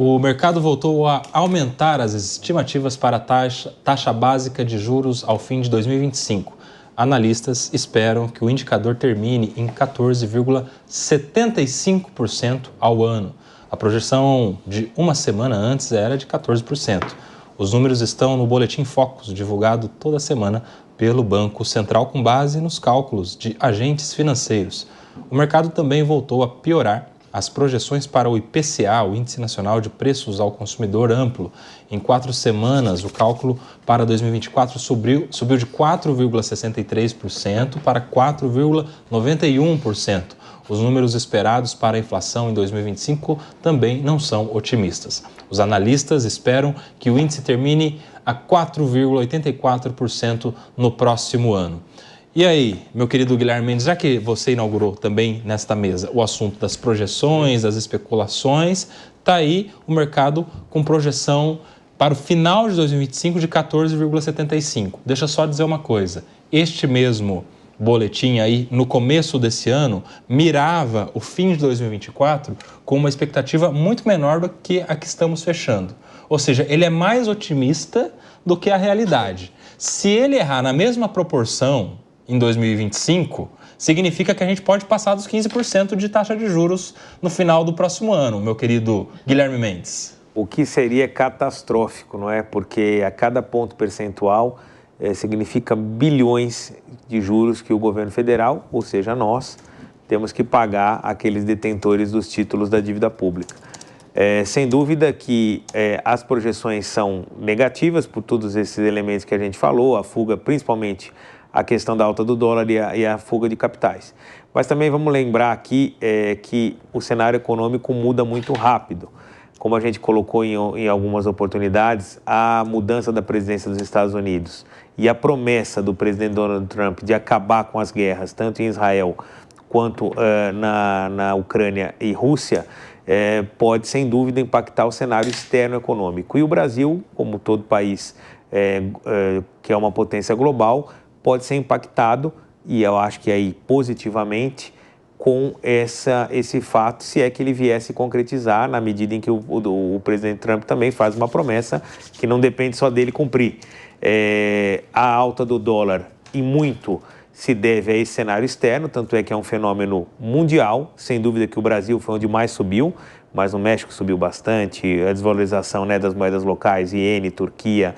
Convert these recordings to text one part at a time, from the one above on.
O mercado voltou a aumentar as estimativas para a taxa básica de juros ao fim de 2025. Analistas esperam que o indicador termine em 14,75% ao ano. A projeção de uma semana antes era de 14%. Os números estão no Boletim Focus, divulgado toda semana pelo Banco Central com base nos cálculos de agentes financeiros. O mercado também voltou a piorar as projeções para o IPCA, o Índice Nacional de Preços ao Consumidor Amplo. Em 4 semanas, o cálculo para 2024 subiu de 4,63% para 4,91%. Os números esperados para a inflação em 2025 também não são otimistas. Os analistas esperam que o índice termine a 4,84% no próximo ano. E aí, meu querido Guilherme Mendes, já que você inaugurou também nesta mesa o assunto das projeções, das especulações, está aí o mercado com projeção para o final de 2025 de 14,75%. Deixa eu só dizer uma coisa, este mesmo boletim aí, no começo desse ano, mirava o fim de 2024 com uma expectativa muito menor do que a que estamos fechando. Ou seja, ele é mais otimista do que a realidade. Se ele errar na mesma proporção em 2025, significa que a gente pode passar dos 15% de taxa de juros no final do próximo ano, meu querido Guilherme Mendes. O que seria catastrófico, não é? Porque a cada ponto percentual significa bilhões de juros que o governo federal, ou seja, nós, temos que pagar àqueles detentores dos títulos da dívida pública. Sem dúvida que as projeções são negativas por todos esses elementos que a gente falou, a fuga, principalmente a questão da alta do dólar e a fuga de capitais. Mas também vamos lembrar aqui que o cenário econômico muda muito rápido. Como a gente colocou em algumas oportunidades, a mudança da presidência dos Estados Unidos e a promessa do presidente Donald Trump de acabar com as guerras, tanto em Israel quanto na Ucrânia e Rússia, pode, sem dúvida, impactar o cenário externo econômico. E o Brasil, como todo país que é uma potência global, pode ser impactado, e eu acho que aí positivamente, com esse fato, se é que ele viesse concretizar, na medida em que o presidente Trump também faz uma promessa que não depende só dele cumprir. A alta do dólar, e muito, se deve a esse cenário externo, tanto é que é um fenômeno mundial, sem dúvida que o Brasil foi onde mais subiu, mas no México subiu bastante, a desvalorização das moedas locais, iene, Turquia,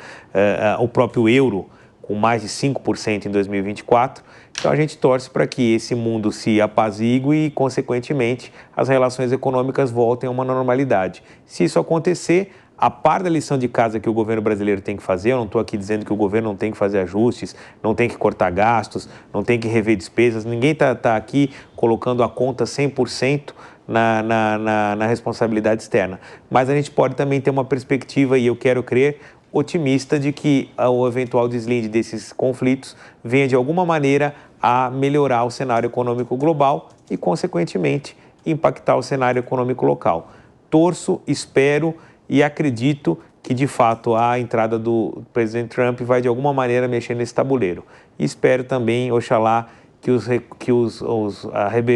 o próprio euro, com mais de 5% em 2024. Então a gente torce para que esse mundo se apazigue e, consequentemente, as relações econômicas voltem a uma normalidade. Se isso acontecer, a par da lição de casa que o governo brasileiro tem que fazer, eu não estou aqui dizendo que o governo não tem que fazer ajustes, não tem que cortar gastos, não tem que rever despesas, ninguém está aqui colocando a conta 100% na responsabilidade externa. Mas a gente pode também ter uma perspectiva, e eu quero crer, otimista de que o eventual deslinde desses conflitos venha de alguma maneira a melhorar o cenário econômico global e, consequentemente, impactar o cenário econômico local. Torço, espero e acredito que, de fato, a entrada do presidente Trump vai, de alguma maneira, mexer nesse tabuleiro. E espero também, oxalá, que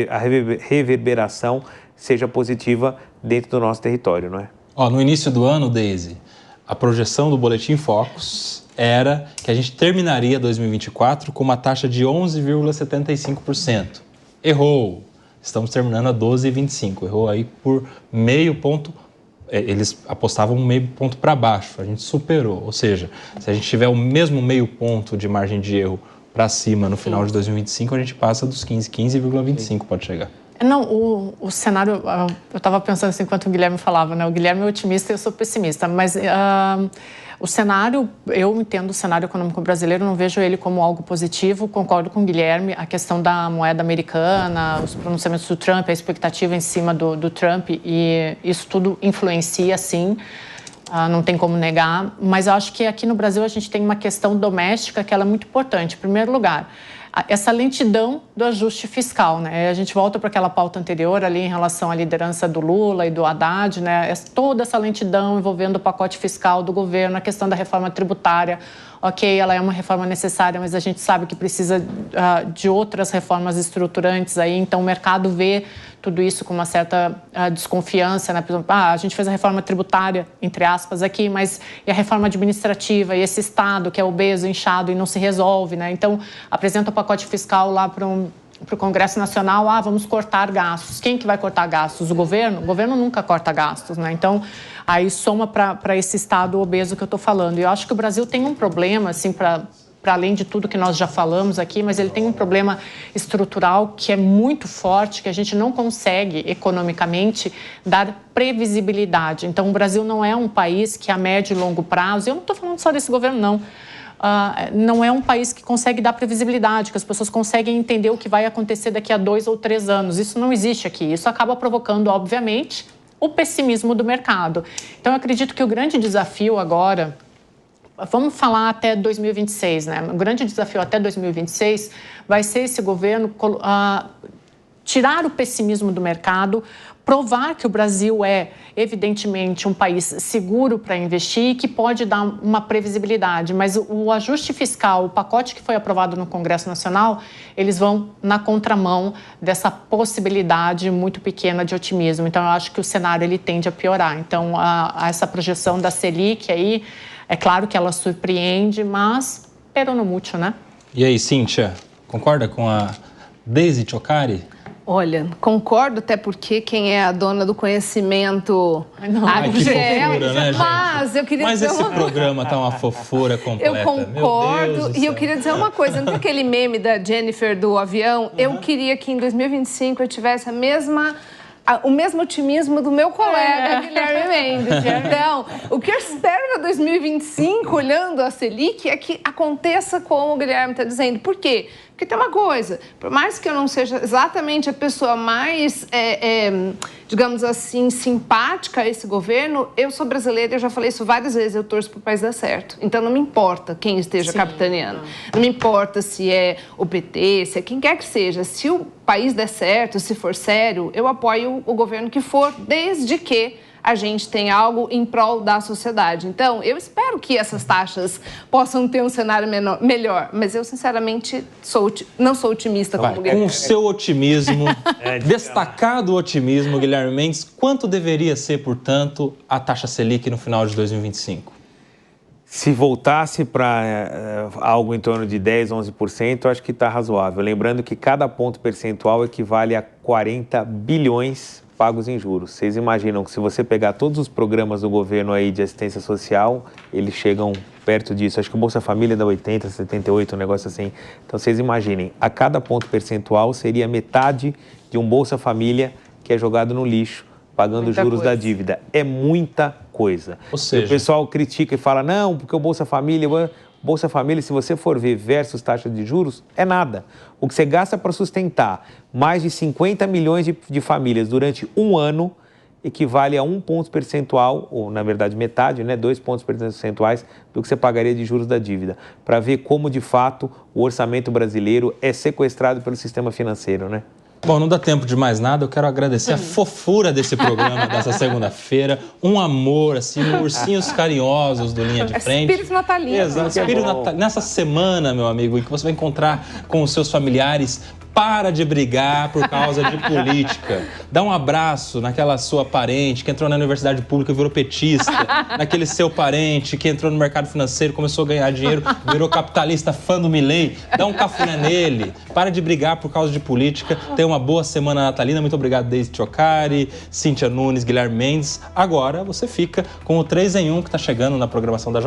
a reverberação seja positiva dentro do nosso território, não é? No início do ano, Deise, a projeção do Boletim Focus era que a gente terminaria 2024 com uma taxa de 11,75%. Errou! Estamos terminando a 12,25%. Errou aí por meio ponto. Eles apostavam um meio ponto para baixo, a gente superou. Ou seja, se a gente tiver o mesmo meio ponto de margem de erro para cima no final de 2025, a gente passa dos 15,25% pode chegar. Não, o cenário, eu estava pensando assim, enquanto o Guilherme falava, né? O Guilherme é otimista e eu sou pessimista, mas o cenário, eu entendo o cenário econômico brasileiro, não vejo ele como algo positivo, concordo com o Guilherme, a questão da moeda americana, os pronunciamentos do Trump, a expectativa em cima do Trump, e isso tudo influencia, sim, não tem como negar, mas eu acho que aqui no Brasil a gente tem uma questão doméstica que ela é muito importante. Em primeiro lugar, essa lentidão do ajuste fiscal, né? A gente volta para aquela pauta anterior ali em relação à liderança do Lula e do Haddad, né? Toda essa lentidão envolvendo o pacote fiscal do governo, a questão da reforma tributária, ok, ela é uma reforma necessária, mas a gente sabe que precisa de outras reformas estruturantes aí, então o mercado vê tudo isso com uma certa desconfiança, né? Por exemplo, a gente fez a reforma tributária, entre aspas, aqui, mas e a reforma administrativa, e esse Estado que é obeso, inchado e não se resolve, né? Então, apresenta o pacote fiscal lá para o Congresso Nacional, vamos cortar gastos. Quem que vai cortar gastos? O governo? O governo nunca corta gastos, né? Então, aí soma para esse Estado obeso que eu estou falando. E eu acho que o Brasil tem um problema, assim, para além de tudo que nós já falamos aqui, mas ele tem um problema estrutural que é muito forte, que a gente não consegue, economicamente, dar previsibilidade. Então, o Brasil não é um país que a médio e longo prazo, eu não estou falando só desse governo, não, não é um país que consegue dar previsibilidade, que as pessoas conseguem entender o que vai acontecer daqui a 2 ou 3 anos. Isso não existe aqui. Isso acaba provocando, obviamente, o pessimismo do mercado. Então, eu acredito que o grande desafio agora... Vamos falar até 2026, né? O grande desafio até 2026 vai ser esse governo tirar o pessimismo do mercado, provar que o Brasil é, evidentemente, um país seguro para investir e que pode dar uma previsibilidade. Mas o ajuste fiscal, o pacote que foi aprovado no Congresso Nacional, eles vão na contramão dessa possibilidade muito pequena de otimismo. Então, eu acho que o cenário ele tende a piorar. Então, essa projeção da Selic aí, é claro que ela surpreende, mas pero no mucho, né? E aí, Cíntia, concorda com a Deise Cioccarii? Olha, concordo, até porque quem é a dona do conhecimento... Ai, que fofura, né, gente? Mas eu queria dizer esse programa tá uma fofura completa. Eu concordo, e eu queria dizer uma coisa. Não tem aquele meme da Jennifer do avião? Eu queria que em 2025 eu tivesse o mesmo otimismo do meu colega Guilherme Mendes. Então, o que eu espero para 2025, olhando a Selic, é que aconteça como o Guilherme está dizendo. Por quê? Porque tem uma coisa, por mais que eu não seja exatamente a pessoa mais, digamos assim, simpática a esse governo, eu sou brasileira, eu já falei isso várias vezes, eu torço para o país dar certo. Então, não me importa quem esteja capitaneando. Não me importa se é o PT, se é quem quer que seja. Se o país der certo, se for sério, eu apoio o governo que for, desde que a gente tem algo em prol da sociedade. Então, eu espero que essas taxas possam ter um cenário melhor, mas eu, sinceramente, não sou otimista como o Guilherme. Com o seu otimismo, destacado otimismo, Guilherme Mendes, quanto deveria ser, portanto, a taxa Selic no final de 2025? Se voltasse para algo em torno de 10%, 11%, eu acho que está razoável. Lembrando que cada ponto percentual equivale a 40 bilhões pagos em juros. Vocês imaginam que se você pegar todos os programas do governo aí de assistência social, eles chegam perto disso. Acho que o Bolsa Família dá 80, 78, um negócio assim. Então, vocês imaginem, a cada ponto percentual seria metade de um Bolsa Família que é jogado no lixo, pagando juros da dívida. É muita coisa. Ou seja, o pessoal critica e fala, não, porque o Bolsa Família, se você for ver versus taxa de juros, é nada. O que você gasta para sustentar mais de 50 milhões de famílias durante um ano equivale a 1 ponto percentual, ou na verdade metade, 2 pontos percentuais do que você pagaria de juros da dívida, para ver como de fato o orçamento brasileiro é sequestrado pelo sistema financeiro, né? Bom, não dá tempo de mais nada, eu quero agradecer a fofura desse programa dessa segunda-feira, um amor, assim, ursinhos carinhosos do Linha de Frente. Espírito natalino. Exato, espírito natalino. Nessa semana, meu amigo, em que você vai encontrar com os seus familiares, para de brigar por causa de política. Dá um abraço naquela sua parente que entrou na universidade pública e virou petista, naquele seu parente que entrou no mercado financeiro, começou a ganhar dinheiro, virou capitalista, fã do Milei. Dá um cafuné nele, para de brigar por causa de política. Tenha uma boa semana natalina. Muito obrigado, Deise Cioccarii, Cíntia Nunes, Guilherme Mendes. Agora você fica com o 3 em 1 que está chegando na programação da